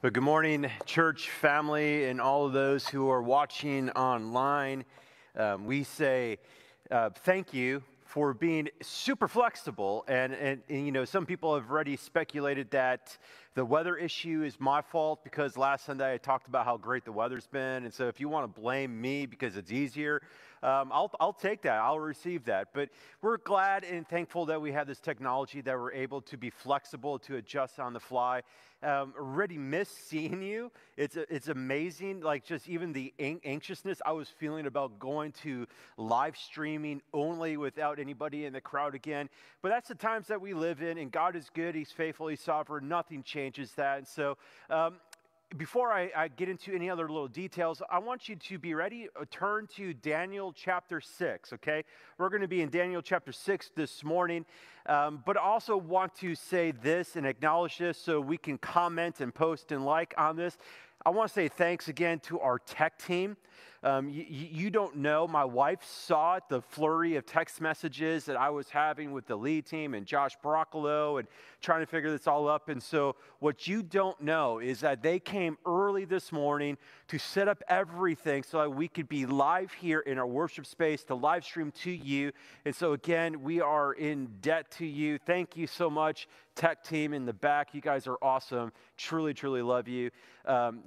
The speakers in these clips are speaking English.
But good morning, church family, and all of those who are watching online. We say thank you for being super flexible. And, you know, some people have already speculated that the weather issue is my fault because last Sunday I talked about how great the weather's been. And so if you want to blame me because it's easier, I'll take that. I'll receive that. But we're glad and thankful that we have this technology that we're able to be flexible, to adjust on the fly. Already missed seeing you. It's amazing, like just even the anxiousness I was feeling about going to live streaming only without anybody in the crowd again. But that's the times that we live in, and God is good, He's faithful, He's sovereign, nothing changes that. And so before I get into any other little details, I want you to be ready. Turn to Daniel chapter 6, okay? We're going to be in Daniel chapter 6 this morning, but I also want to say this and acknowledge this so we can comment and post and like on this. I want to say thanks again to our tech team. You don't know, my wife saw it, the flurry of text messages that I was having with the lead team and Josh Broccolo and trying to figure this all up. And so what you don't know is that they came early this morning to set up everything so that we could be live here in our worship space to live stream to you. And so again, we are in debt to you. Thank you so much, tech team in the back. You guys are awesome. Truly, truly love you.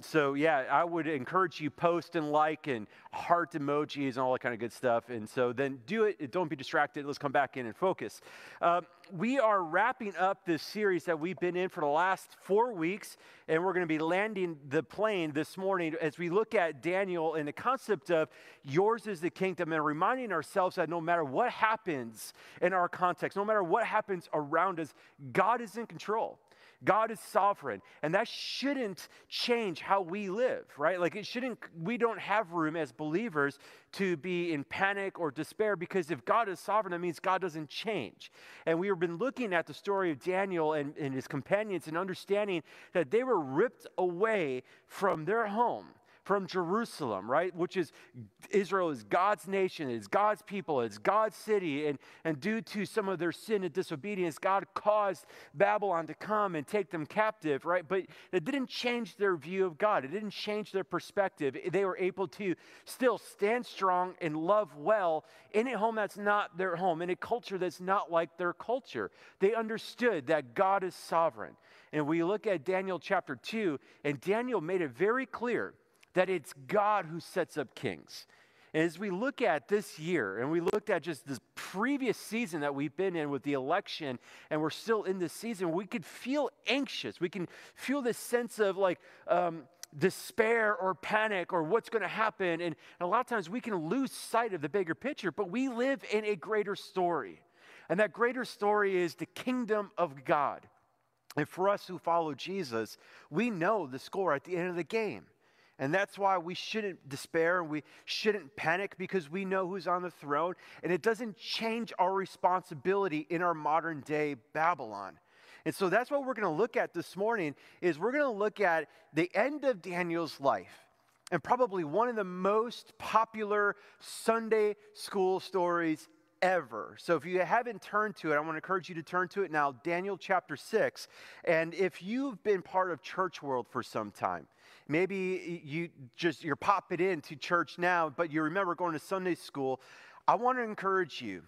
So yeah, I would encourage you post and like and heart emojis and all that kind of good stuff. And so then do it. Don't be distracted. Let's come back in and focus. We are wrapping up this series that we've been in for the last 4 weeks, and we're going to be landing the plane this morning as we look at Daniel and the concept of yours is the kingdom, and reminding ourselves that no matter what happens in our context, no matter what happens around us, God is in control. God is sovereign, and that shouldn't change how we live, right? Like we don't have room as believers to be in panic or despair, because if God is sovereign, that means God doesn't change. And we have been looking at the story of Daniel and his companions and understanding that they were ripped away from their home, from Jerusalem, right? Which is, Israel is God's nation, it's God's people, it's God's city. And due to some of their sin and disobedience, God caused Babylon to come and take them captive, right? But it didn't change their view of God. It didn't change their perspective. They were able to still stand strong and love well in a home that's not their home, in a culture that's not like their culture. They understood that God is sovereign. And we look at Daniel chapter 2, and Daniel made it very clear that it's God who sets up kings. And as we look at this year, and we looked at just this previous season that we've been in with the election, and we're still in this season, we could feel anxious. We can feel this sense of like despair or panic or what's going to happen. And a lot of times we can lose sight of the bigger picture, but we live in a greater story. And that greater story is the kingdom of God. And for us who follow Jesus, we know the score at the end of the game. And that's why we shouldn't despair and we shouldn't panic, because we know who's on the throne, and it doesn't change our responsibility in our modern day Babylon. And so that's what we're going to look at this morning, is we're going to look at the end of Daniel's life, and probably one of the most popular Sunday school stories ever. So if you haven't turned to it, I want to encourage you to turn to it now, Daniel chapter 6. And if you've been part of church world for some time, maybe you're popping into church now, but you remember going to Sunday school, I want to encourage you,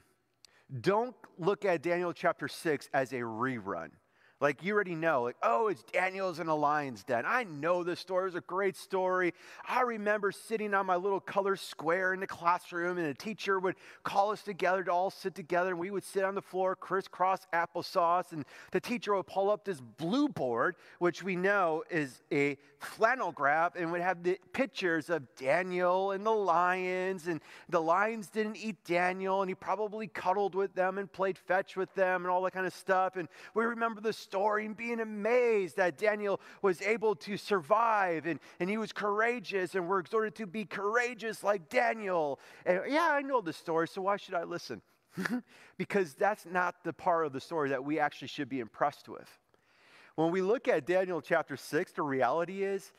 don't look at Daniel chapter 6 as a rerun. Like, you already know, like, oh, it's Daniel's in a lion's den. I know this story. It was a great story. I remember sitting on my little color square in the classroom, and the teacher would call us together to all sit together, and we would sit on the floor, crisscross applesauce, and the teacher would pull up this blue board, which we know is a flannel graph, and would have the pictures of Daniel and the lions, and the lions didn't eat Daniel, and he probably cuddled with them and played fetch with them and all that kind of stuff. And we remember the story and being amazed that Daniel was able to survive, and he was courageous, and we're exhorted to be courageous like Daniel. And yeah, I know the story, so why should I listen? Because that's not the part of the story that we actually should be impressed with. When we look at Daniel chapter 6, the reality is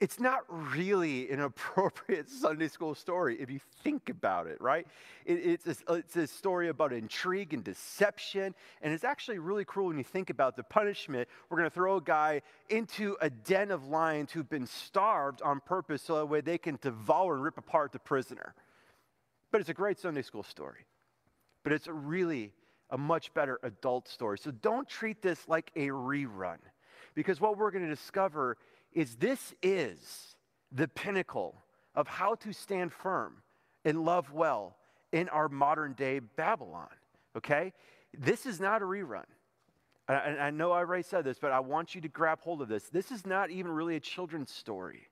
it's not really an appropriate Sunday school story if you think about it, right? It's a story about intrigue and deception, and it's actually really cruel when you think about the punishment. We're going to throw a guy into a den of lions who've been starved on purpose so that way they can devour and rip apart the prisoner. But it's a great Sunday school story. But it's really a much better adult story. So don't treat this like a rerun, because what we're going to discover is this is the pinnacle of how to stand firm and love well in our modern day Babylon, okay? This is not a rerun. And I know I already said this, but I want you to grab hold of this. This is not even really a children's story.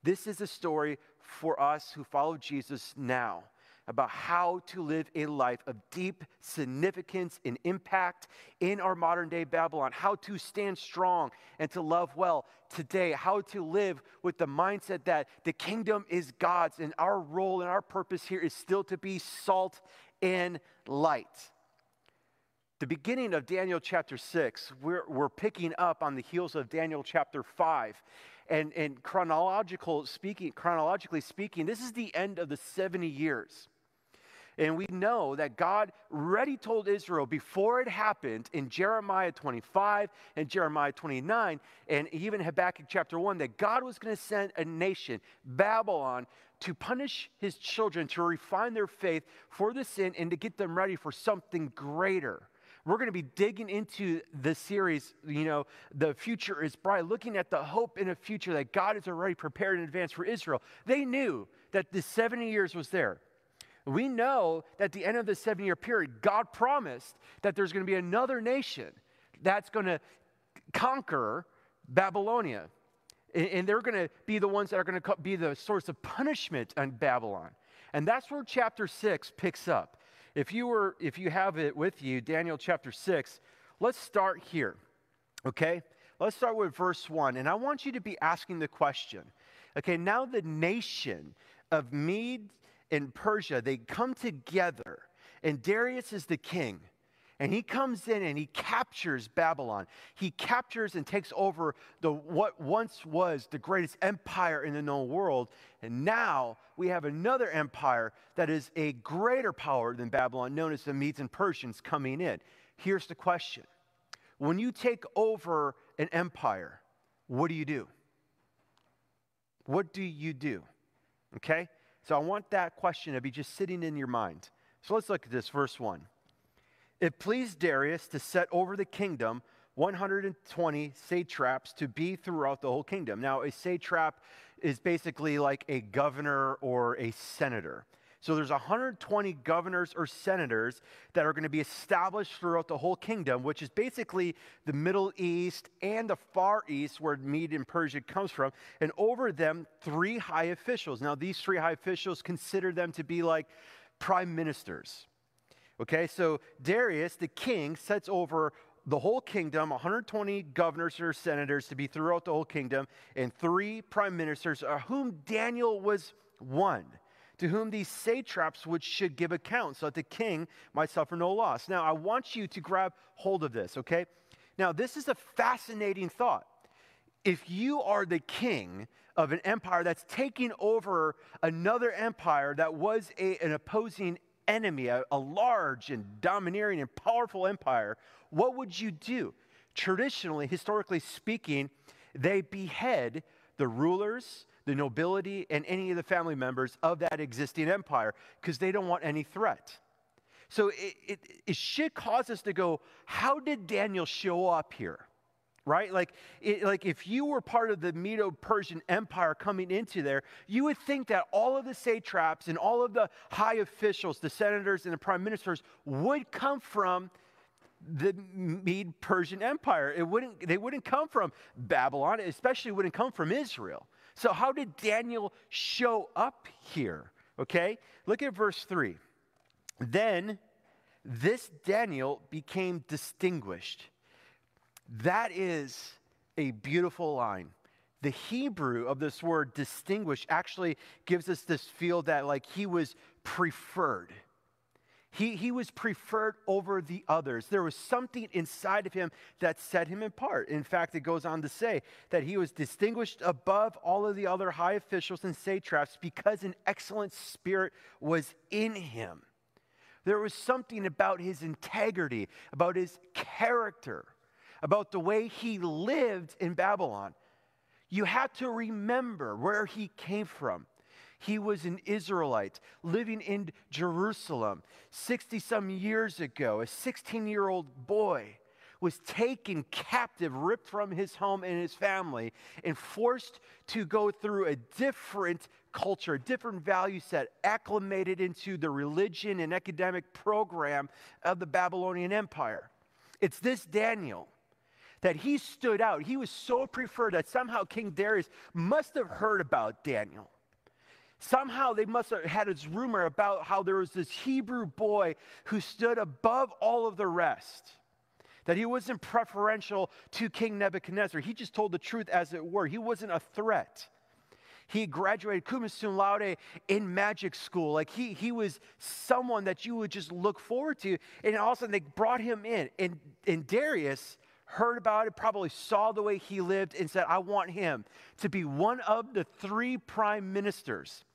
This is a story for us who follow Jesus now, about how to live a life of deep significance and impact in our modern day Babylon, how to stand strong and to love well today, how to live with the mindset that the kingdom is God's and our role and our purpose here is still to be salt and light. The beginning of Daniel chapter 6, we're picking up on the heels of Daniel chapter 5. And chronologically speaking, this is the end of the 70 years. And we know that God already told Israel before it happened in Jeremiah 25 and Jeremiah 29 and even Habakkuk chapter 1 that God was going to send a nation, Babylon, to punish his children, to refine their faith for the sin and to get them ready for something greater. We're going to be digging into the series, The Future is Bright, looking at the hope in a future that God has already prepared in advance for Israel. They knew that the 70 years was there. We know that at the end of the 7-year period, God promised that there's going to be another nation that's going to conquer Babylonia. And they're going to be the ones that are going to be the source of punishment on Babylon. And that's where chapter 6 picks up. If you have it with you, Daniel chapter 6, let's start here, okay? Let's start with verse 1. And I want you to be asking the question, okay, now the nation of Mede and Persia, they come together, and Darius is the king, and he comes in and he captures Babylon. He captures and takes over what once was the greatest empire in the known world, and now we have another empire that is a greater power than Babylon, known as the Medes and Persians, coming in. Here's the question. When you take over an empire, what do you do? What do you do? Okay? So I want that question to be just sitting in your mind. So let's look at this, verse 1. It pleased Darius to set over the kingdom 120 satraps to be throughout the whole kingdom. Now, a satrap is basically like a governor or a senator. So there's 120 governors or senators that are going to be established throughout the whole kingdom, which is basically the Middle East and the Far East, where Mede and Persia comes from, and over them 3 high officials. Now, these 3 high officials, consider them to be like prime ministers. Okay, so Darius, the king, sets over the whole kingdom, 120 governors or senators to be throughout the whole kingdom, and 3 prime ministers, of whom Daniel was one, to whom these satraps should give account, so that the king might suffer no loss. Now, I want you to grab hold of this, okay? Now, this is a fascinating thought. If you are the king of an empire that's taking over another empire that was an opposing enemy, a large and domineering and powerful empire, what would you do? Traditionally, historically speaking, they behead the rulers, the nobility, and any of the family members of that existing empire because they don't want any threat. So it should cause us to go, how did Daniel show up here? Right? Like if you were part of the Medo-Persian Empire coming into there, you would think that all of the satraps and all of the high officials, the senators and the prime ministers, would come from the Mede-Persian Empire. They wouldn't come from Babylon, especially wouldn't come from Israel. So how did Daniel show up here? Okay, look at verse 3. Then this Daniel became distinguished. That is a beautiful line. The Hebrew of this word distinguished actually gives us this feel that like he was preferred. He was preferred over the others. There was something inside of him that set him apart. In fact, it goes on to say that he was distinguished above all of the other high officials and satraps because an excellent spirit was in him. There was something about his integrity, about his character, about the way he lived in Babylon. You have to remember where he came from. He was an Israelite living in Jerusalem 60-some years ago. A 16-year-old boy was taken captive, ripped from his home and his family, and forced to go through a different culture, a different value set, acclimated into the religion and academic program of the Babylonian Empire. It's this Daniel that he stood out. He was so preferred that somehow King Darius must have heard about Daniel. Somehow they must have had this rumor about how there was this Hebrew boy who stood above all of the rest, that he wasn't preferential to King Nebuchadnezzar. He just told the truth as it were. He wasn't a threat. He graduated cum laude in magic school. Like he was someone that you would just look forward to. And all of a sudden they brought him in. And Darius heard about it, probably saw the way he lived and said, I want him to be one of the 3 prime ministers.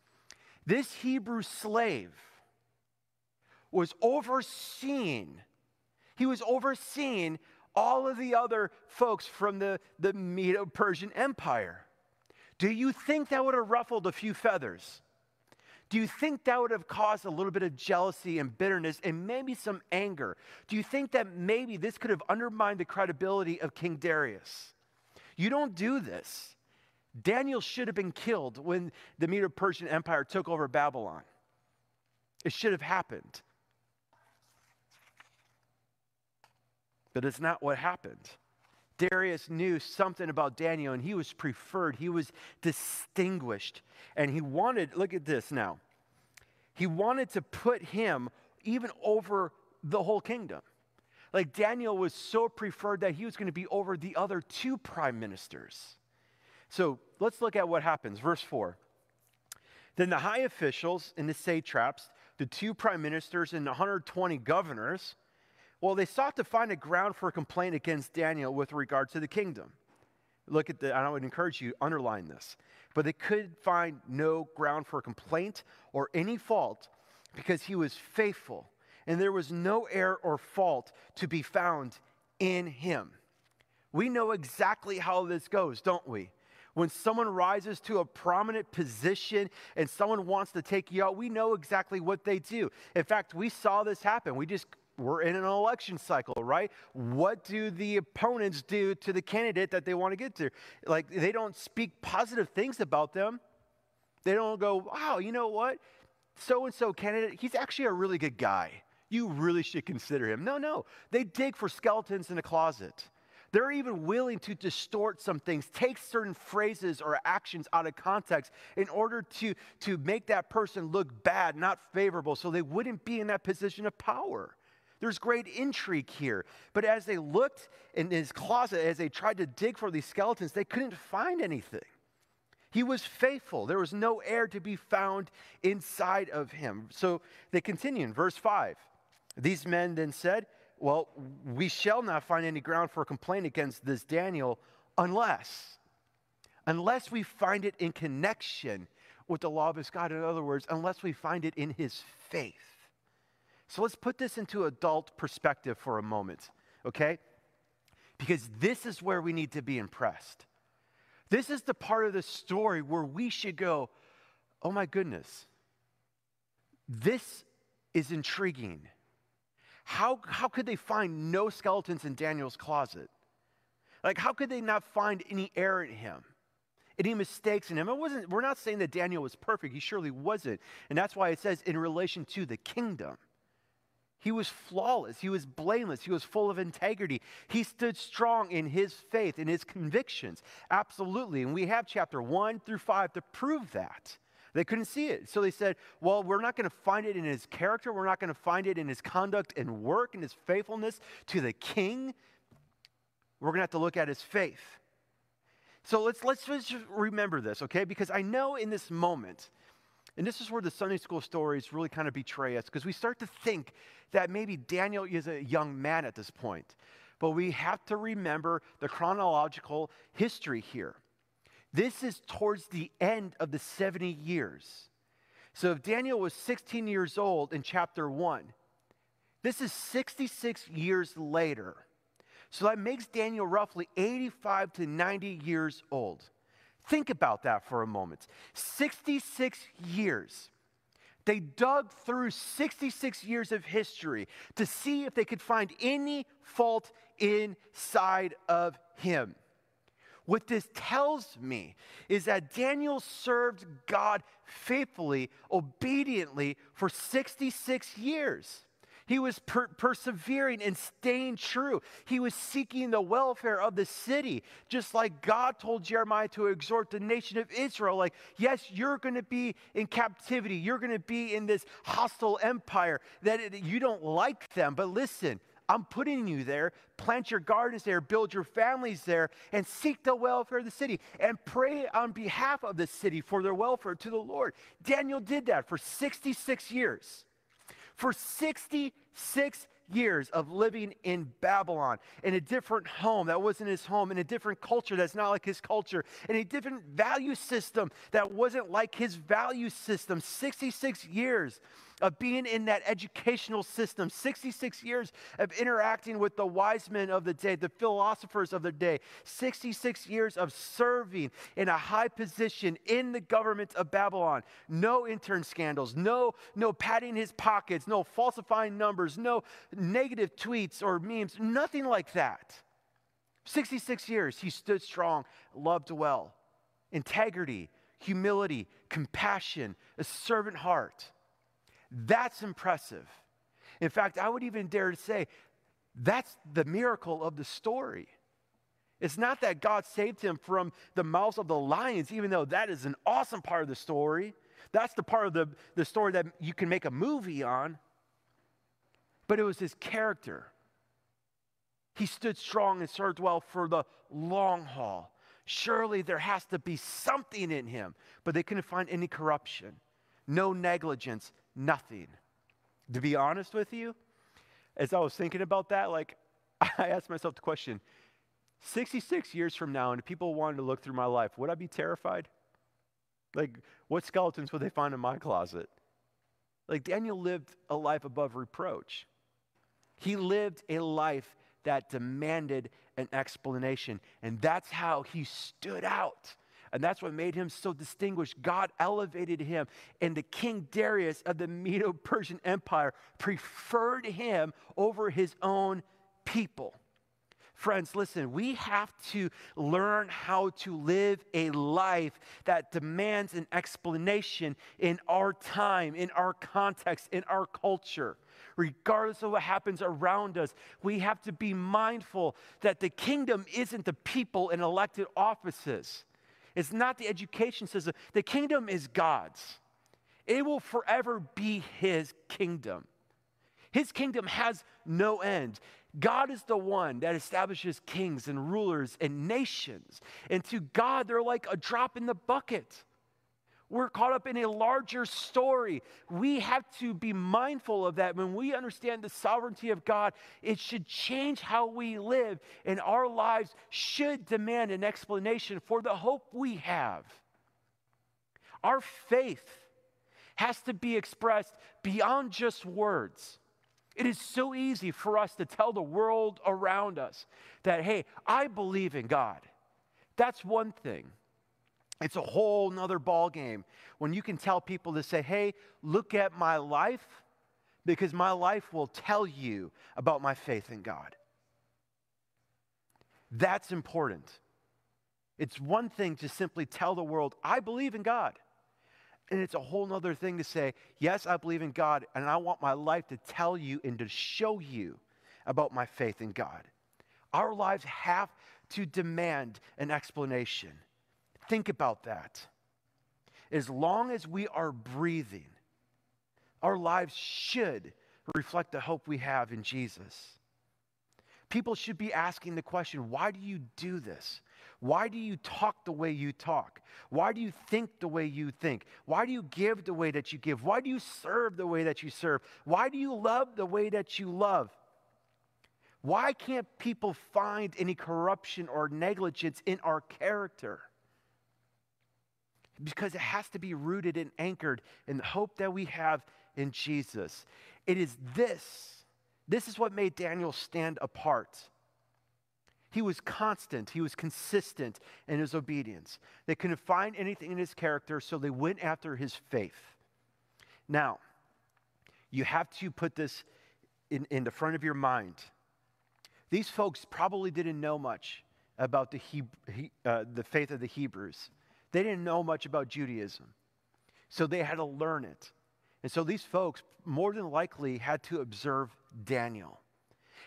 This Hebrew slave was overseeing all of the other folks from the Medo-Persian Empire. Do you think that would have ruffled a few feathers? Do you think that would have caused a little bit of jealousy and bitterness and maybe some anger? Do you think that maybe this could have undermined the credibility of King Darius? You don't do this. Daniel should have been killed when the Medo-Persian Empire took over Babylon. It should have happened. But it's not what happened. Darius knew something about Daniel, and he was preferred. He was distinguished. And he wanted, look at this now, he wanted to put him even over the whole kingdom. Like Daniel was so preferred that he was going to be over the other 2 prime ministers. So let's look at what happens. Verse 4. Then the high officials and the satraps, the 2 prime ministers and the 120 governors, well, they sought to find a ground for a complaint against Daniel with regard to the kingdom. Look at I would encourage you, underline this. But they could find no ground for complaint or any fault because he was faithful, and there was no error or fault to be found in him. We know exactly how this goes, don't we? When someone rises to a prominent position and someone wants to take you out, we know exactly what they do. In fact, we saw this happen. We're in an election cycle, right? What do the opponents do to the candidate that they want to get to? Like, they don't speak positive things about them. They don't go, wow, you know what? So-and-so candidate, he's actually a really good guy. You really should consider him. No. They dig for skeletons in a closet. They're even willing to distort some things, take certain phrases or actions out of context in order to make that person look bad, not favorable, so they wouldn't be in that position of power. There's great intrigue here. But as they looked in his closet, as they tried to dig for these skeletons, they couldn't find anything. He was faithful. There was no error to be found inside of him. So they continue in verse 5. These men then said, well, we shall not find any ground for a complaint against this Daniel unless we find it in connection with the law of his God. In other words, unless we find it in his faith. So let's put this into adult perspective for a moment, okay? Because this is where we need to be impressed. This is the part of the story where we should go, oh my goodness, this is intriguing. How could they find no skeletons in Daniel's closet? Like, how could they not find any error in him? Any mistakes in him? We're not saying that Daniel was perfect. He surely wasn't. And that's why it says in relation to the kingdom. He was flawless. He was blameless. He was full of integrity. He stood strong in his faith, in his convictions. Absolutely. And we have chapter 1 through 5 to prove that. They couldn't see it. So they said, well, we're not going to find it in his character. We're not going to find it in his conduct and work and his faithfulness to the king. We're going to have to look at his faith. So let's just remember this, okay? Because I know in this moment, And this is where the Sunday school stories really kind of betray us, because we start to think that maybe Daniel is a young man at this point. But we have to remember the chronological history here. This is towards the end of the 70 years. So if Daniel was 16 years old in chapter 1, this is 66 years later. So that makes Daniel roughly 85 to 90 years old. Think about that for a moment. 66 years. They dug through 66 years of history to see if they could find any fault inside of him. What this tells me is that Daniel served God faithfully, obediently for 66 years. He was persevering and staying true. He was seeking the welfare of the city, just like God told Jeremiah to exhort the nation of Israel. Like, yes, you're going to be in captivity. You're going to be in this hostile empire that you don't like them. But listen, I'm putting you there. Plant your gardens there, build your families there, and seek the welfare of the city. And pray on behalf of the city for their welfare to the Lord. Daniel did that for 66 years. For 66 years of living in Babylon, in a different home that wasn't his home, in a different culture that's not like his culture, in a different value system that wasn't like his value system. 66 years of being in that educational system, 66 years of interacting with the wise men of the day, the philosophers of the day, 66 years of serving in a high position in the government of Babylon. No intern scandals, no padding his pockets, no falsifying numbers, no negative tweets or memes, nothing like that. 66 years, he stood strong, loved well. Integrity, humility, compassion, a servant heart. That's impressive. In fact, I would even dare to say that's the miracle of the story. It's not that God saved him from the mouths of the lions, even though that is an awesome part of the story. That's the part of the story that you can make a movie on. But it was his character. He stood strong and served well for the long haul. Surely there has to be something in him, but they couldn't find any corruption, no negligence, nothing. To be honest with you, as I was thinking about that, I asked myself the question, 66 years from now, and if people wanted to look through my life, would I be terrified? What skeletons would they find in my closet? Daniel lived a life above reproach. He lived a life that demanded an explanation, and that's how he stood out. And that's what made him so distinguished. God elevated him, and the King Darius of the Medo-Persian Empire preferred him over his own people. Friends, listen, we have to learn how to live a life that demands an explanation in our time, in our context, in our culture. Regardless of what happens around us, we have to be mindful that the kingdom isn't the people in elected offices. It's not the education system. The kingdom is God's. It will forever be his kingdom. His kingdom has no end. God is the one that establishes kings and rulers and nations. And to God, they're like a drop in the bucket. We're caught up in a larger story. We have to be mindful of that. When we understand the sovereignty of God, it should change how we live, and our lives should demand an explanation for the hope we have. Our faith has to be expressed beyond just words. It is so easy for us to tell the world around us that, hey, I believe in God. That's one thing. It's a whole nother ballgame when you can tell people to say, hey, look at my life, because my life will tell you about my faith in God. That's important. It's one thing to simply tell the world, I believe in God. And it's a whole nother thing to say, yes, I believe in God, and I want my life to tell you and to show you about my faith in God. Our lives have to demand an explanation. Think about that. As long as we are breathing, our lives should reflect the hope we have in Jesus. People should be asking the question, why do you do this? Why do you talk the way you talk? Why do you think the way you think? Why do you give the way that you give? Why do you serve the way that you serve? Why do you love the way that you love? Why can't people find any corruption or negligence in our character? Because it has to be rooted and anchored in the hope that we have in Jesus. It is this. This is what made Daniel stand apart. He was constant. He was consistent in his obedience. They couldn't find anything in his character, so they went after his faith. Now, you have to put this in the front of your mind. These folks probably didn't know much about the faith of the Hebrews. They didn't know much about Judaism, so they had to learn it. And so these folks more than likely had to observe Daniel.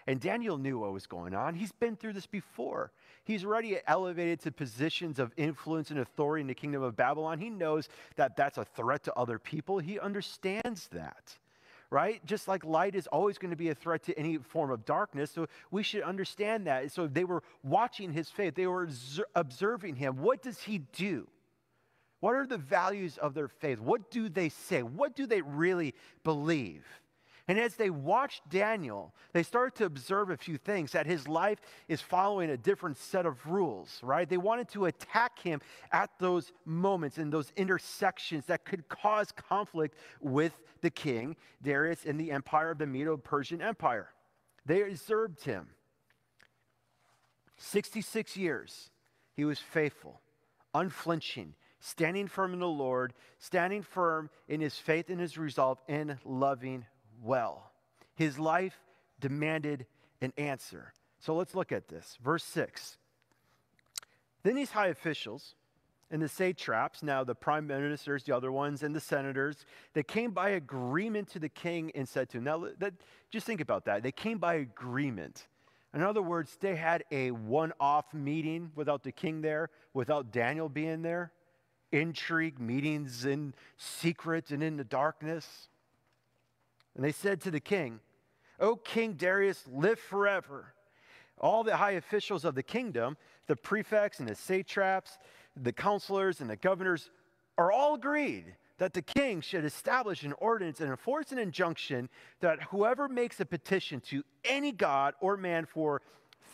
And Daniel knew what was going on. He's been through this before. He's already elevated to positions of influence and authority in the kingdom of Babylon. He knows that that's a threat to other people. He understands that, right? Just like light is always going to be a threat to any form of darkness. So we should understand that. So they were watching his faith. They were observing him. What does he do? What are the values of their faith? What do they say? What do they really believe? And as they watched Daniel, they started to observe a few things, that his life is following a different set of rules, right? They wanted to attack him at those moments and those intersections that could cause conflict with the king, Darius, and the empire of the Medo-Persian Empire. They observed him. 66 years, he was faithful, unflinching, standing firm in the Lord, standing firm in his faith and his resolve, and loving well. His life demanded an answer. So let's look at this. Verse 6. Then these high officials and the satraps, now the prime ministers, the other ones, and the senators, they came by agreement to the king and said to him. Now, just think about that. They came by agreement. In other words, they had a one-off meeting without the king there, without Daniel being there. Intrigue, meetings in secret and in the darkness. And they said to the king, "O King Darius, live forever." All the high officials of the kingdom, the prefects and the satraps, the counselors and the governors, are all agreed that the king should establish an ordinance and enforce an injunction that whoever makes a petition to any god or man for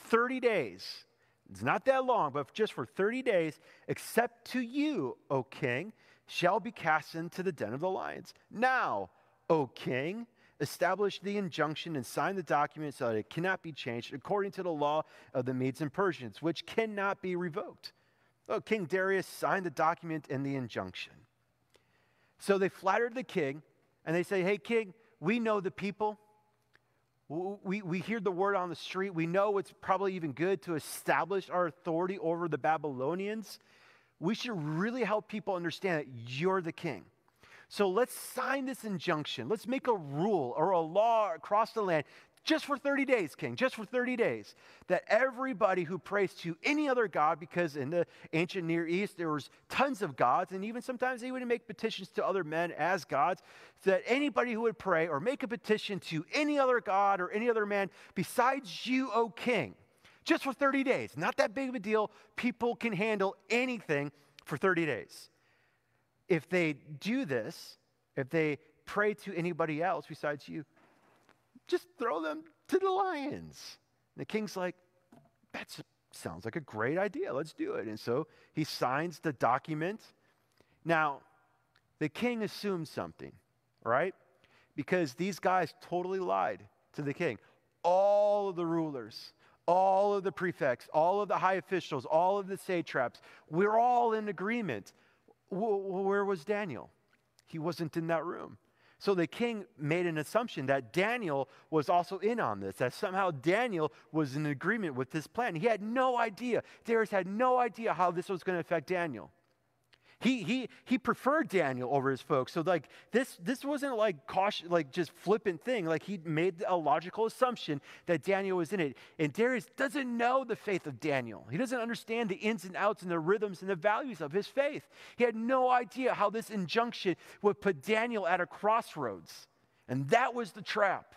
30 days, it's not that long, but just for 30 days, except to you, O king, shall be cast into the den of the lions. Now, O king, establish the injunction and sign the document so that it cannot be changed according to the law of the Medes and Persians, which cannot be revoked. So King Darius signed the document and the injunction. So they flattered the king, and they say, "Hey, king, we know the people. We hear the word on the street. We know it's probably even good to establish our authority over the Babylonians. We should really help people understand that you're the king. So let's sign this injunction. Let's make a rule or a law across the land just for 30 days, king, just for 30 days, that everybody who prays to any other god, because in the ancient Near East, there was tons of gods, and even sometimes they would make petitions to other men as gods, so that anybody who would pray or make a petition to any other god or any other man besides you, O king, just for 30 days. Not that big of a deal. People can handle anything for 30 days. If they do this, if they pray to anybody else besides you, just throw them to the lions." And the king's like, "That sounds like a great idea. Let's do it." And so he signs the document. Now, the king assumes something, right? Because these guys totally lied to the king. All of the rulers, all of the prefects, all of the high officials, all of the satraps, we're all in agreement. Where was Daniel? He wasn't in that room. So the king made an assumption that Daniel was also in on this, that somehow Daniel was in agreement with this plan. He had no idea. Darius had no idea how this was going to affect Daniel. He preferred Daniel over his folks. So like this wasn't like caution, like just flippant thing. Like he made a logical assumption that Daniel was in it. And Darius doesn't know the faith of Daniel. He doesn't understand the ins and outs and the rhythms and the values of his faith. He had no idea how this injunction would put Daniel at a crossroads. And that was the trap.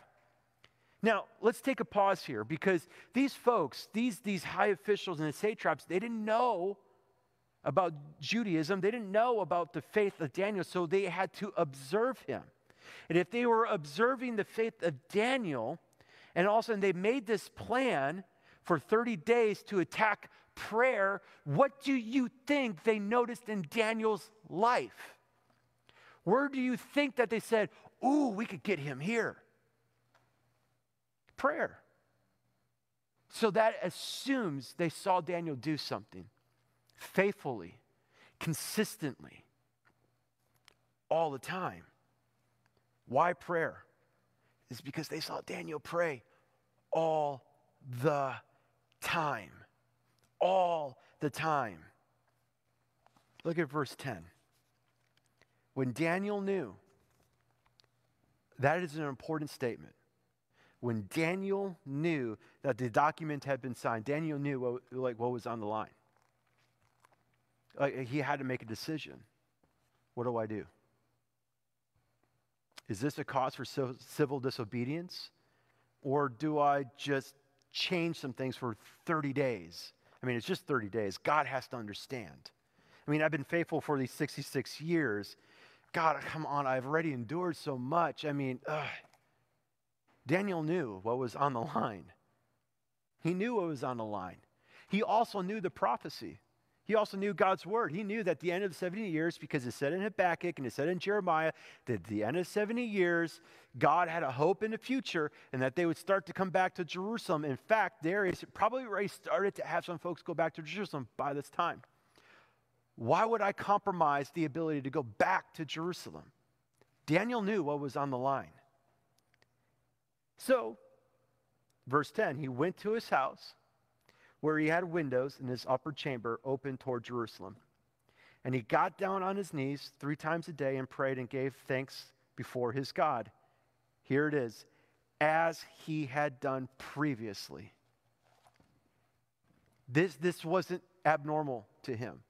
Now, let's take a pause here because these folks, these high officials and the satraps, they didn't know about Judaism. They didn't know about the faith of Daniel, so they had to observe him. And if they were observing the faith of Daniel, and all of a sudden they made this plan for 30 days to attack prayer, what do you think they noticed in Daniel's life? Where do you think that they said, ooh, we could get him here? Prayer. So that assumes they saw Daniel do something faithfully, consistently, all the time. Why prayer? It's because they saw Daniel pray all the time. All the time. Look at verse 10. When Daniel knew, that is an important statement. When Daniel knew that the document had been signed, Daniel knew what was on the line. He had to make a decision. What do I do? Is this a cause for civil disobedience? Or do I just change some things for 30 days? I mean, it's just 30 days. God has to understand. I mean, I've been faithful for these 66 years. God, come on, I've already endured so much. I mean, Daniel knew what was on the line. He knew what was on the line. He also knew the prophecy. He also knew God's word. He knew that the end of the 70 years, because it said in Habakkuk and it said in Jeremiah, that at the end of 70 years, God had a hope in the future and that they would start to come back to Jerusalem. In fact, Darius probably already started to have some folks go back to Jerusalem by this time. Why would I compromise the ability to go back to Jerusalem? Daniel knew what was on the line. So, verse 10, he went to his house where he had windows in his upper chamber open toward Jerusalem. And he got down on his knees 3 times a day and prayed and gave thanks before his God. Here it is, as he had done previously. This wasn't abnormal to him.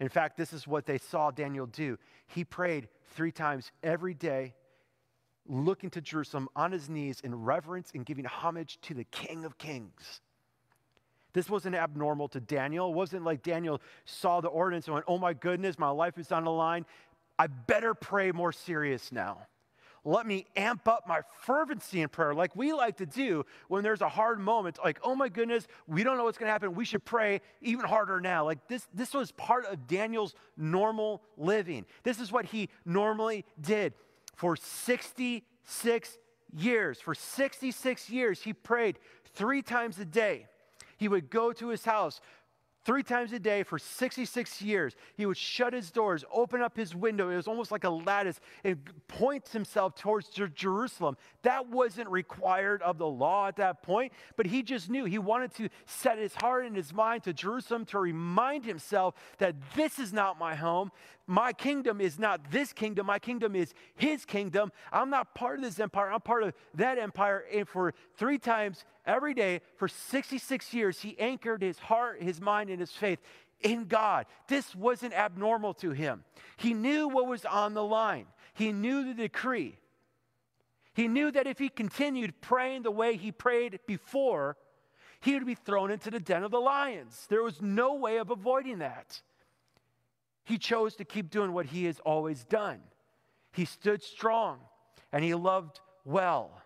In fact, this is what they saw Daniel do. He prayed 3 times every day, looking to Jerusalem on his knees in reverence and giving homage to the King of Kings. This wasn't abnormal to Daniel. It wasn't like Daniel saw the ordinance and went, oh my goodness, my life is on the line. I better pray more serious now. Let me amp up my fervency in prayer like we like to do when there's a hard moment. Like, oh my goodness, we don't know what's going to happen. We should pray even harder now. Like this was part of Daniel's normal living. This is what he normally did for 66 years. For 66 years, he prayed 3 times a day. He would go to his house 3 times a day for 66 years. He would shut his doors, open up his window. It was almost like a lattice, and points himself towards Jerusalem. That wasn't required of the law at that point, but he just knew. He wanted to set his heart and his mind to Jerusalem to remind himself that this is not my home. My kingdom is not this kingdom. My kingdom is his kingdom. I'm not part of this empire. I'm part of that empire. And for 3 times every day for 66 years, he anchored his heart, his mind, and his faith in God. This wasn't abnormal to him. He knew what was on the line. He knew the decree. He knew that if he continued praying the way he prayed before, he would be thrown into the den of the lions. There was no way of avoiding that. He chose to keep doing what he has always done. He stood strong and he loved well.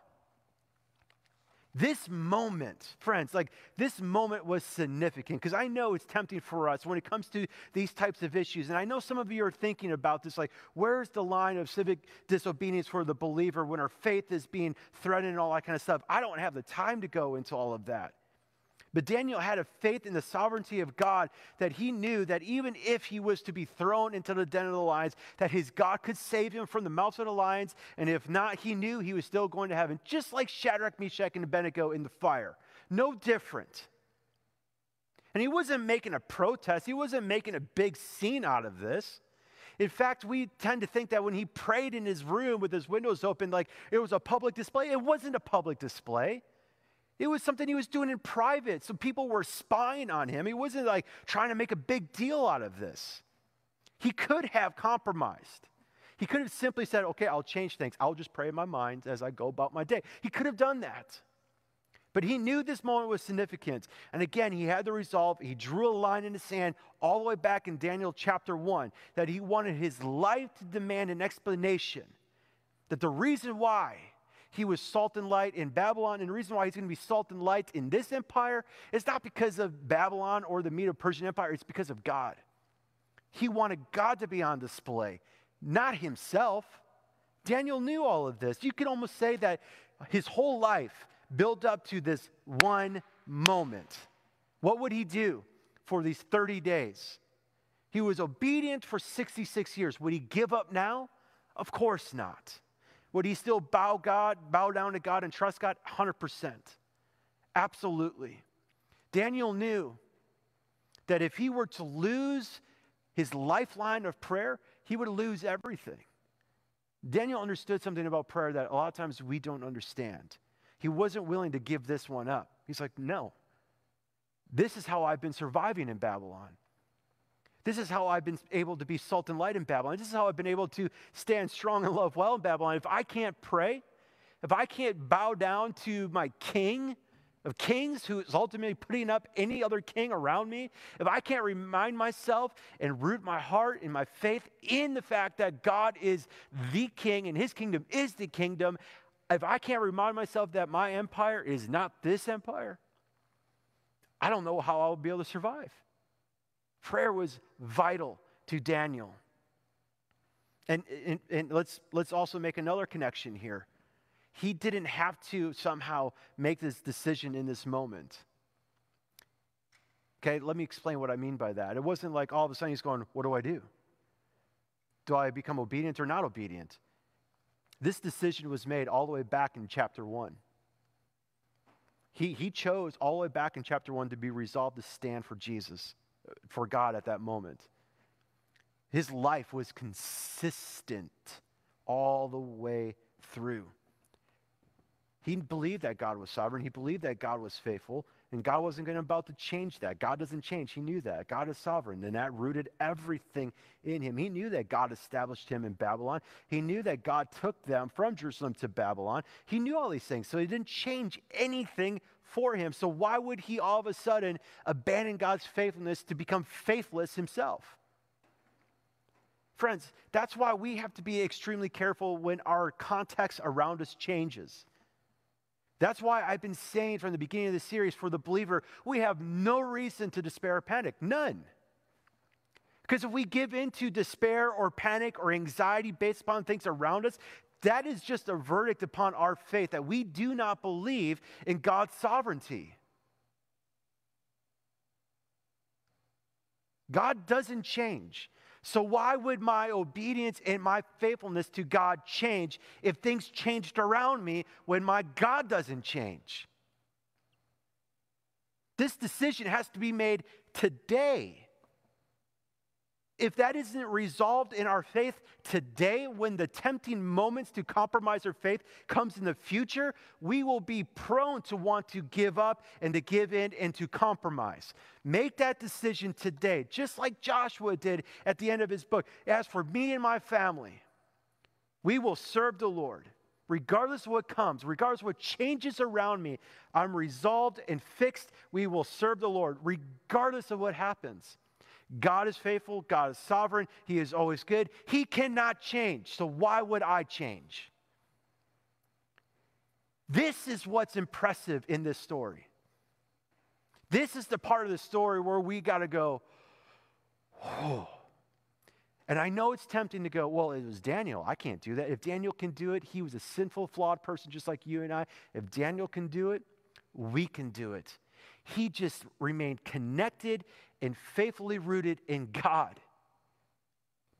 This moment, friends, this moment was significant because I know it's tempting for us when it comes to these types of issues. And I know some of you are thinking about this, where's the line of civic disobedience for the believer when our faith is being threatened and all that kind of stuff? I don't have the time to go into all of that. But Daniel had a faith in the sovereignty of God that he knew that even if he was to be thrown into the den of the lions, that his God could save him from the mouths of the lions. And if not, he knew he was still going to heaven, just like Shadrach, Meshach, and Abednego in the fire. No different. And he wasn't making a protest. He wasn't making a big scene out of this. In fact, we tend to think that when he prayed in his room with his windows open, it was a public display. It wasn't a public display. It was something he was doing in private, so people were spying on him. He wasn't trying to make a big deal out of this. He could have compromised. He could have simply said, okay, I'll change things. I'll just pray in my mind as I go about my day. He could have done that. But he knew this moment was significant. And again, he had the resolve. He drew a line in the sand all the way back in Daniel chapter 1 that he wanted his life to demand an explanation. That the reason why he was salt and light in Babylon and the reason why he's going to be salt and light in this empire is not because of Babylon or the Medo-Persian Empire. It's because of God. He wanted God to be on display, not himself. Daniel knew all of this. You could almost say that his whole life built up to this one moment. What would he do for these 30 days? He was obedient for 66 years. Would he give up now? Of course not. Would he still bow down to God and trust God? 100%. Absolutely. Daniel knew that if he were to lose his lifeline of prayer, he would lose everything. Daniel understood something about prayer that a lot of times we don't understand. He wasn't willing to give this one up. He's like, no, this is how I've been surviving in Babylon. This is how I've been able to be salt and light in Babylon. This is how I've been able to stand strong and love well in Babylon. If I can't pray, if I can't bow down to my king of kings who is ultimately putting up any other king around me, if I can't remind myself and root my heart and my faith in the fact that God is the king and his kingdom is the kingdom, if I can't remind myself that my empire is not this empire, I don't know how I'll be able to survive. Prayer was vital to Daniel. And let's also make another connection here. He didn't have to somehow make this decision in this moment. Okay, let me explain what I mean by that. It wasn't like all of a sudden he's going, what do I do? Do I become obedient or not obedient? This decision was made all the way back in chapter 1. He chose all the way back in chapter 1 to be resolved to stand for Jesus, for God at that moment. His life was consistent all the way through. He believed that God was sovereign. He believed that God was faithful, and God wasn't about to change that. God doesn't change. He knew that. God is sovereign, and that rooted everything in him. He knew that God established him in Babylon. He knew that God took them from Jerusalem to Babylon. He knew all these things, so he didn't change anything for him. So why would he all of a sudden abandon God's faithfulness to become faithless himself? Friends, that's why we have to be extremely careful when our context around us changes. That's why I've been saying from the beginning of the series, for the believer, we have no reason to despair or panic. None. Because if we give in to despair or panic or anxiety based upon things around us, that is just a verdict upon our faith that we do not believe in God's sovereignty. God doesn't change. So why would my obedience and my faithfulness to God change if things changed around me when my God doesn't change? This decision has to be made today. If that isn't resolved in our faith today, when the tempting moments to compromise our faith comes in the future, we will be prone to want to give up and to give in and to compromise. Make that decision today, just like Joshua did at the end of his book. As for me and my family, we will serve the Lord. Regardless of what comes, regardless of what changes around me, I'm resolved and fixed. We will serve the Lord, regardless of what happens. God is faithful. God is sovereign. He is always good. He cannot change. So why would I change? This is what's impressive in this story. This is the part of the story where we got to go, whoa. And I know it's tempting to go, well, it was Daniel. I can't do that. If Daniel can do it, he was a sinful, flawed person just like you and I. If Daniel can do it, we can do it. He just remained connected and faithfully rooted in God.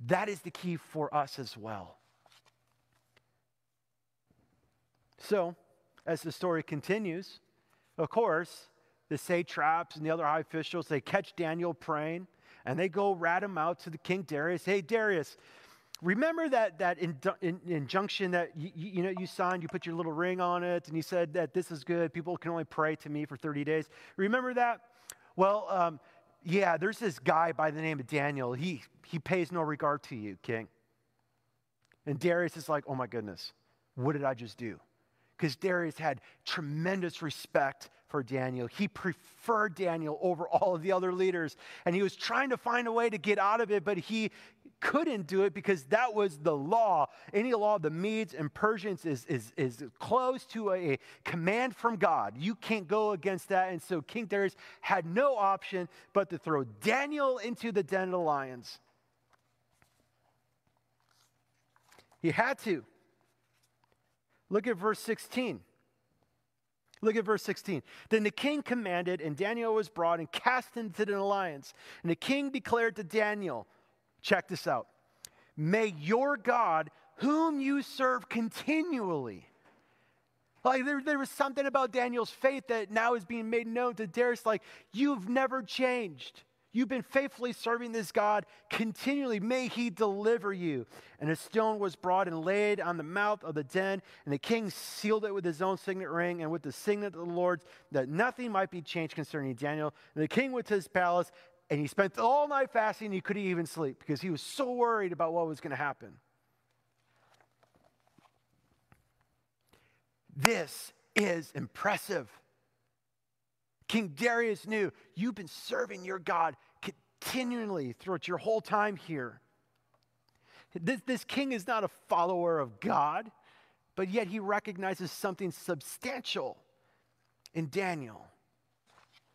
That is the key for us as well. So, as the story continues, of course, the satraps and the other high officials, they catch Daniel praying, and they go rat him out to the King Darius. Hey, Darius, remember that injunction that you signed, you put your little ring on it, and you said that this is good. People can only pray to me for 30 days. Remember that? Well, yeah, there's this guy by the name of Daniel. He pays no regard to you, King. And Darius is like, oh my goodness, what did I just do? because Darius had tremendous respect for Daniel. He preferred Daniel over all of the other leaders, and he was trying to find a way to get out of it, but he couldn't do it because that was the law. Any law of the Medes and Persians is close to a command from God. You can't go against that, and so King Darius had no option but to throw Daniel into the den of the lions. He had to. Look at verse 16. Look at verse 16. Then the king commanded, and Daniel was brought and cast into the lions. And the king declared to Daniel, check this out, may your God, whom you serve continually. Like there was something about Daniel's faith that now is being made known to Darius, like, you've never changed. You've been faithfully serving this God continually. May he deliver you. And a stone was brought and laid on the mouth of the den, and the king sealed it with his own signet ring and with the signet of the Lord's, that nothing might be changed concerning Daniel. And the king went to his palace, and he spent all night fasting, and he couldn't even sleep because he was so worried about what was going to happen. This is impressive. King Darius knew you've been serving your God continually throughout your whole time here. This king is not a follower of God, but yet he recognizes something substantial in Daniel.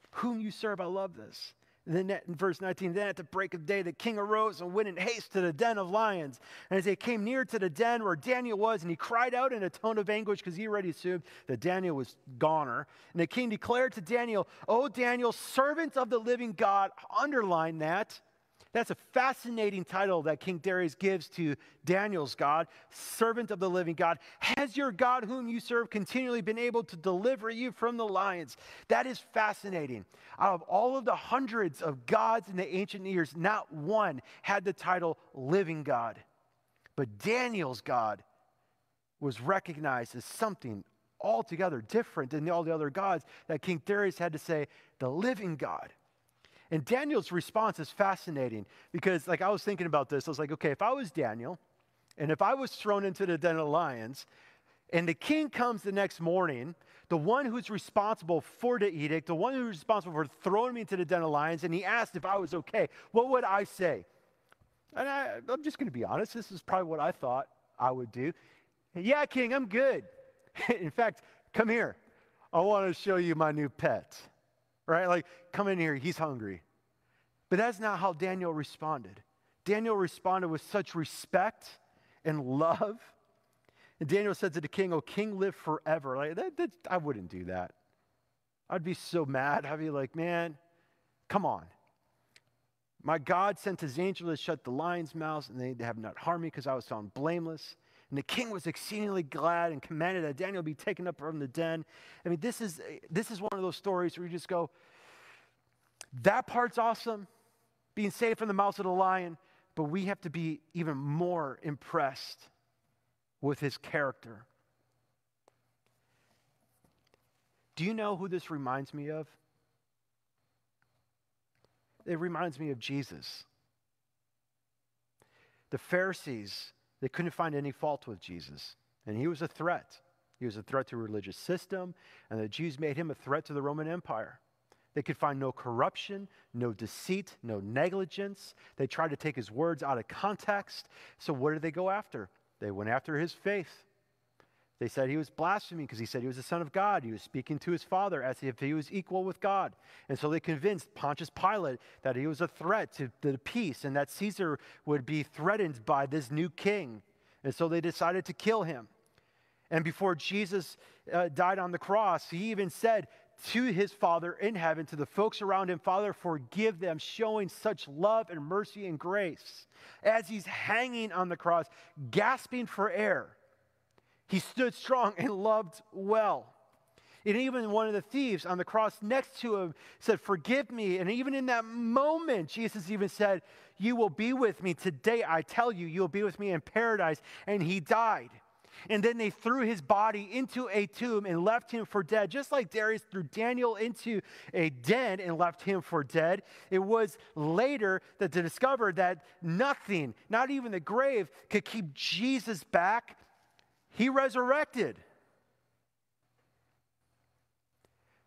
Whom you serve, I love this. And then in verse 19, then at the break of day, the king arose and went in haste to the den of lions. And as they came near to the den where Daniel was, and he cried out in a tone of anguish because he already assumed that Daniel was goner. And the king declared to Daniel, O Daniel, servant of the living God, underline that. That's a fascinating title that King Darius gives to Daniel's God, servant of the living God. Has your God whom you serve continually been able to deliver you from the lions? That is fascinating. Out of all of the hundreds of gods in the ancient years, not one had the title living God. But Daniel's God was recognized as something altogether different than all the other gods that King Darius had to say, the living God. And Daniel's response is fascinating because, like, I was thinking about this. I was like, okay, if I was Daniel and if I was thrown into the den of lions and the king comes the next morning, the one who's responsible for the edict, the one who's responsible for throwing me into the den of lions, and he asked if I was okay, what would I say? And I'm just going to be honest. This is probably what I thought I would do. Yeah, king, I'm good. In fact, come here. I want to show you my new pet. Right? Like, come in here, he's hungry. But that's not how Daniel responded. Daniel responded with such respect and love. And Daniel said to the king, "O king, live forever." Like, I wouldn't do that. I'd be so mad. I'd be like, man, come on. My God sent his angel to shut the lions' mouths, and they have not harmed me because I was found blameless. And the king was exceedingly glad and commanded that Daniel be taken up from the den. I mean, this is one of those stories where you just go, that part's awesome, being saved from the mouth of the lion, but we have to be even more impressed with his character. Do you know who this reminds me of? It reminds me of Jesus. The Pharisees, they couldn't find any fault with Jesus, and he was a threat. He was a threat to a religious system, and the Jews made him a threat to the Roman Empire. They could find no corruption, no deceit, no negligence. They tried to take his words out of context. So what did they go after? They went after his faith. They said he was blaspheming because he said he was the Son of God. He was speaking to his Father as if he was equal with God. And so they convinced Pontius Pilate that he was a threat to the peace and that Caesar would be threatened by this new king. And so they decided to kill him. And before Jesus died on the cross, he even said to his Father in heaven, to the folks around him, "Father, forgive them," showing such love and mercy and grace. As he's hanging on the cross, gasping for air, he stood strong and loved well. And even one of the thieves on the cross next to him said, "Forgive me." And even in that moment, Jesus even said, "You will be with me today. I tell you, you'll be with me in paradise." And he died. And then they threw his body into a tomb and left him for dead. Just like Darius threw Daniel into a den and left him for dead, it was later that they discovered that nothing, not even the grave, could keep Jesus back. He resurrected.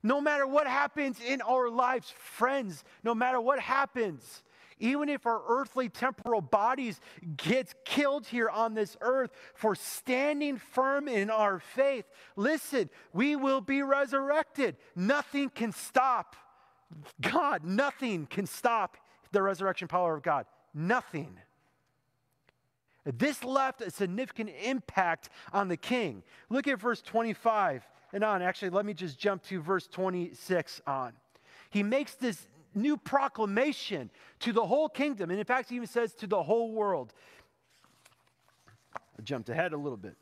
No matter what happens in our lives, friends, no matter what happens, even if our earthly temporal bodies get killed here on this earth for standing firm in our faith, listen, we will be resurrected. Nothing can stop God. Nothing can stop the resurrection power of God. Nothing. This left a significant impact on the king. Look at verse 25 and on. Actually, let me just jump to verse 26 on. He makes this new proclamation to the whole kingdom. And in fact, he even says to the whole world. I jumped ahead a little bit.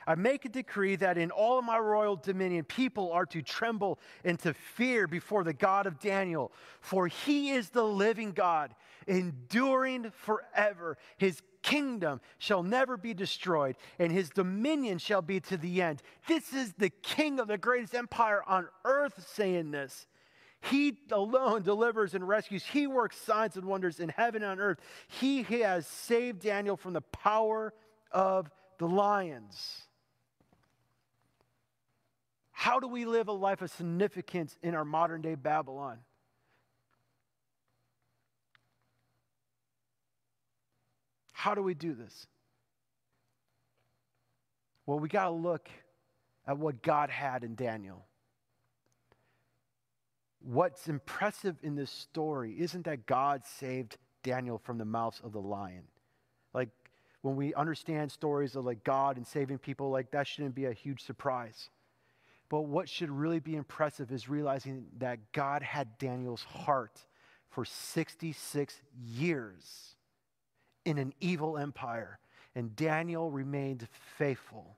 I make a decree that in all of my royal dominion, people are to tremble and to fear before the God of Daniel. For he is the living God, enduring forever. His kingdom shall never be destroyed, and his dominion shall be to the end. This is the king of the greatest empire on earth saying this. He alone delivers and rescues. He works signs and wonders in heaven and on earth. He has saved Daniel from the power of the lions. How do we live a life of significance in our modern day Babylon? How do we do this? Well, we got to look at what God had in Daniel. What's impressive in this story isn't that God saved Daniel from the mouths of the lion. Like, when we understand stories of like God and saving people, like that shouldn't be a huge surprise. But what should really be impressive is realizing that God had Daniel's heart for 66 years in an evil empire, and Daniel remained faithful.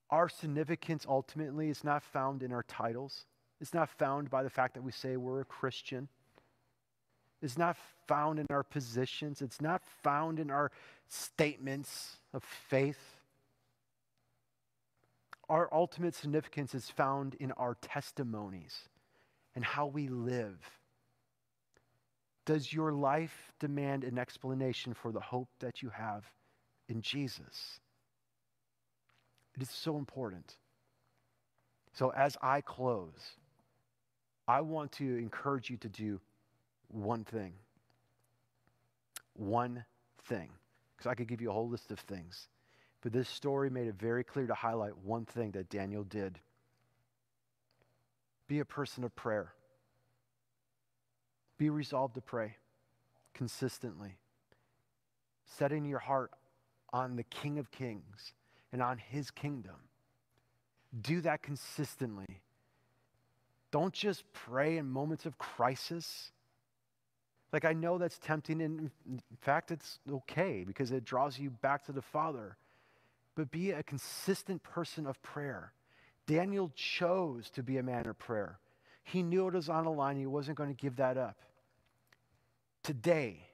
Our significance ultimately is not found in our titles. It's not found by the fact that we say we're a Christian. It's not found in our positions. It's not found in our statements of faith. Our ultimate significance is found in our testimonies and how we live. Does your life demand an explanation for the hope that you have in Jesus? It is so important. So as I close, I want to encourage you to do one thing. One thing. Because I could give you a whole list of things. But this story made it very clear to highlight one thing that Daniel did. Be a person of prayer. Be resolved to pray consistently. Setting your heart on the King of Kings and on his kingdom. Do that consistently. Don't just pray in moments of crisis. Like, I know that's tempting, and in fact, it's okay because it draws you back to the Father. But be a consistent person of prayer. Daniel chose to be a man of prayer. He knew it was on the line. He wasn't going to give that up. Today,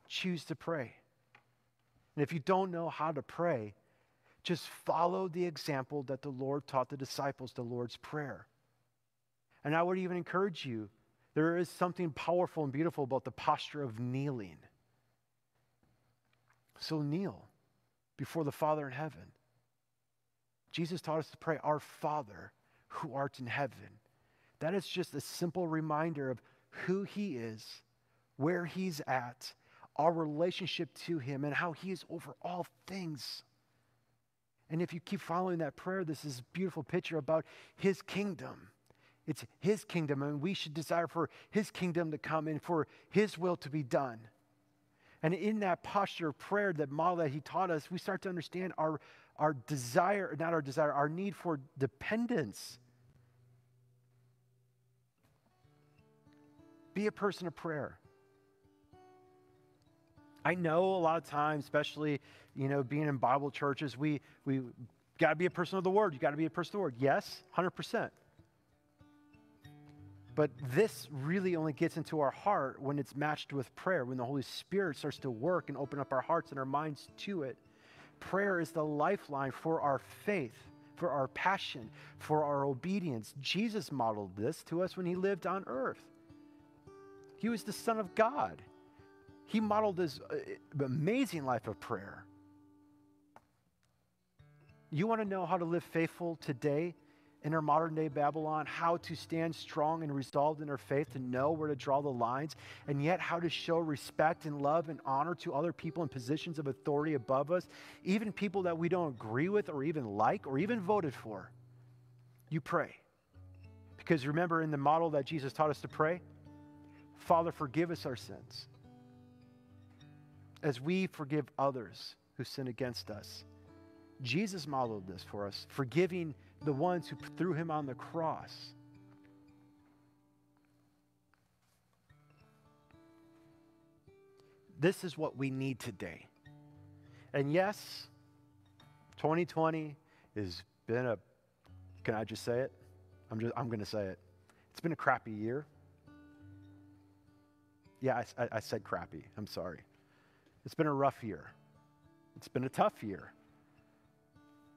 choose to pray. And if you don't know how to pray, just follow the example that the Lord taught the disciples, the Lord's Prayer. And I would even encourage you, there is something powerful and beautiful about the posture of kneeling. So kneel before the Father in heaven. Jesus taught us to pray, Our Father who art in heaven. That is just a simple reminder of who he is, where he's at, our relationship to him, and how he is over all things. And if you keep following that prayer, this is a beautiful picture about his kingdom. It's his kingdom, and we should desire for his kingdom to come and for his will to be done. And in that posture of prayer, that model that he taught us, we start to understand our desire, not our desire, our need for dependence. Be a person of prayer. I know a lot of times, especially, being in Bible churches, we got to be a person of the Word. You got to be a person of the Word. Yes, 100%. But this really only gets into our heart when it's matched with prayer, when the Holy Spirit starts to work and open up our hearts and our minds to it. Prayer is the lifeline for our faith, for our passion, for our obedience. Jesus modeled this to us when he lived on earth. He was the Son of God. He modeled this amazing life of prayer. You want to know how to live faithful today in our modern day Babylon, how to stand strong and resolved in our faith, to know where to draw the lines, and yet how to show respect and love and honor to other people in positions of authority above us, even people that we don't agree with or even like or even voted for. You pray. Because remember, in the model that Jesus taught us to pray, Father, forgive us our sins as we forgive others who sin against us. Jesus modeled this for us, forgiving the ones who threw him on the cross. This is what we need today. And yes, 2020 has been a, can I just say it? I'm going to say it. It's been a crappy year. Yeah, I said crappy. I'm sorry. It's been a rough year. It's been a tough year.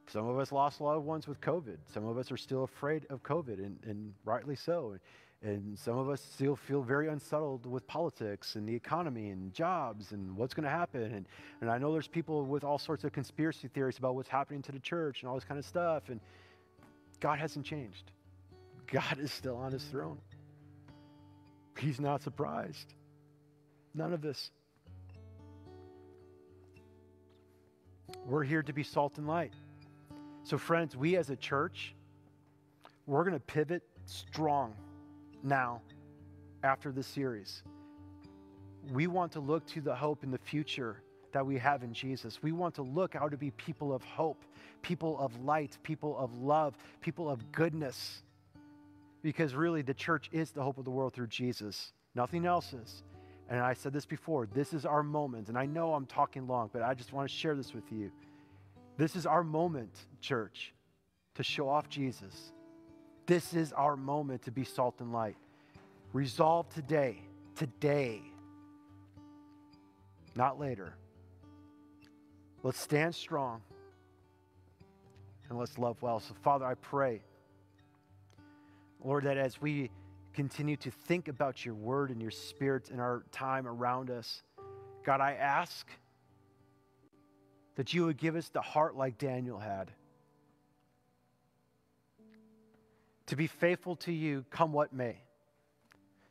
Some of us lost loved ones with COVID. Some of us are still afraid of COVID, and rightly so. And some of us still feel very unsettled with politics and the economy and jobs and what's going to happen. And I know there's people with all sorts of conspiracy theories about what's happening to the church and all this kind of stuff. And God hasn't changed. God is still on his throne. He's not surprised. None of this. We're here to be salt and light. So friends, we as a church, we're going to pivot strong now after this series. We want to look to the hope in the future that we have in Jesus. We want to look how to be people of hope, people of light, people of love, people of goodness. Because really the church is the hope of the world through Jesus. Nothing else is. And I said this before, this is our moment. And I know I'm talking long, but I just want to share this with you. This is our moment, church, to show off Jesus. This is our moment to be salt and light. Resolve today, not later. Let's stand strong and let's love well. So Father, I pray, Lord, that as we continue to think about your word and your spirit in our time around us, God, I ask that you would give us the heart like Daniel had, to be faithful to you come what may,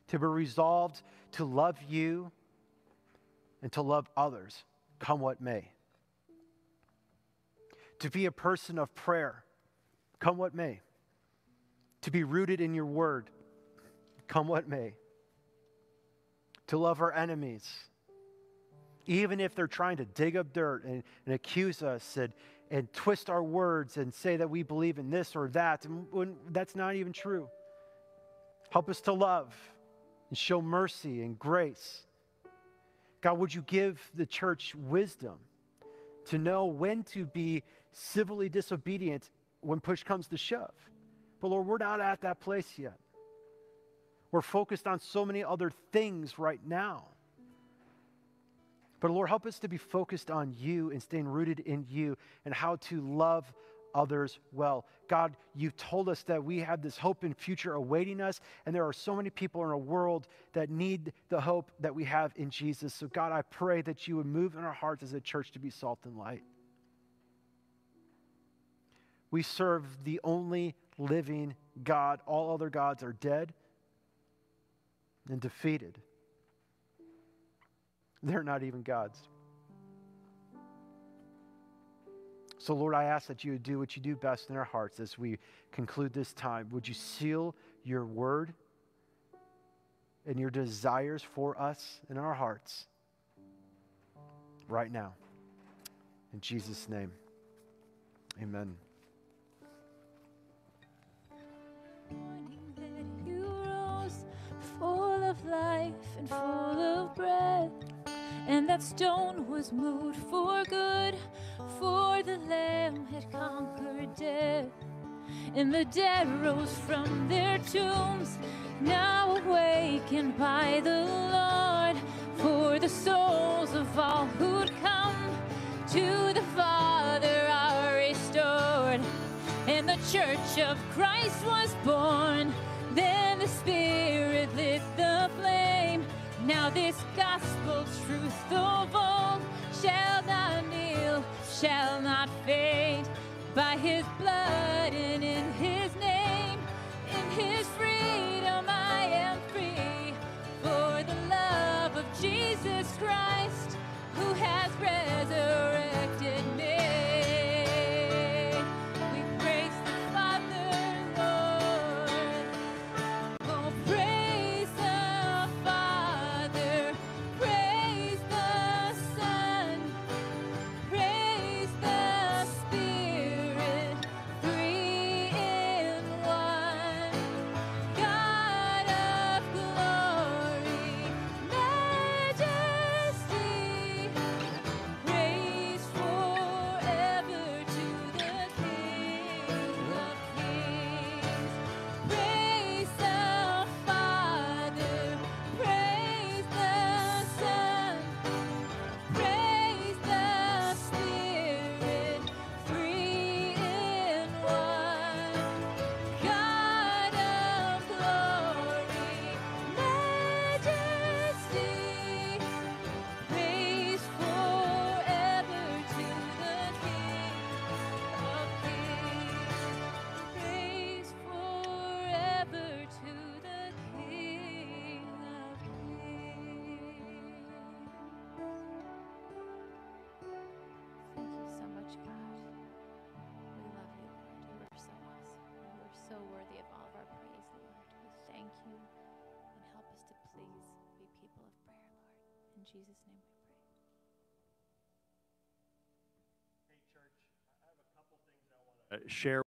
to be resolved to love you and to love others come what may, to be a person of prayer come what may, to be rooted in your word come what may, to love our enemies even if they're trying to dig up dirt and accuse us and twist our words and say that we believe in this or that, and when that's not even true. Help us to love and show mercy and grace. God, would you give the church wisdom to know when to be civilly disobedient when push comes to shove? But Lord, we're not at that place yet. We're focused on so many other things right now. But Lord, help us to be focused on you and staying rooted in you and how to love others well. God, you've told us that we have this hope and future awaiting us, and there are so many people in our world that need the hope that we have in Jesus. So God, I pray that you would move in our hearts as a church to be salt and light. We serve the only living God. All other gods are dead and defeated. They're not even gods. So Lord, I ask that you would do what you do best in our hearts as we conclude this time. Would you seal your word and your desires for us in our hearts right now? In Jesus' name, amen. You rose full of life and full of breath, and that stone was moved for good, for the Lamb had conquered death. And the dead rose from their tombs, now awakened by the Lord, for the souls of all who'd come to the Father are restored. And the church of Christ was born, then the Spirit lit the flame. Now this gospel truth of old shall not kneel, shall not fade. by his blood and in his name. In his freedom I am free, for the love of Jesus Christ, who has resurrected me. We praise the Father, Lord. Oh, praise the Father, praise the Son, praise the Spirit, three in one. God of glory, majesty, praise forever to the King of Kings. Praise the Father, praise the Son, praise the Spirit, three in one. God of glory, majesty, praise forever to the King of Kings. Praise forever to the King of Kings. Thank you so much, God. We love you, Lord. You are so awesome. You are so worthy of all of our praise, Lord. We thank you, and help us to please be people of prayer, Lord. In Jesus' name we pray. Hey, church, I have a couple things I want to share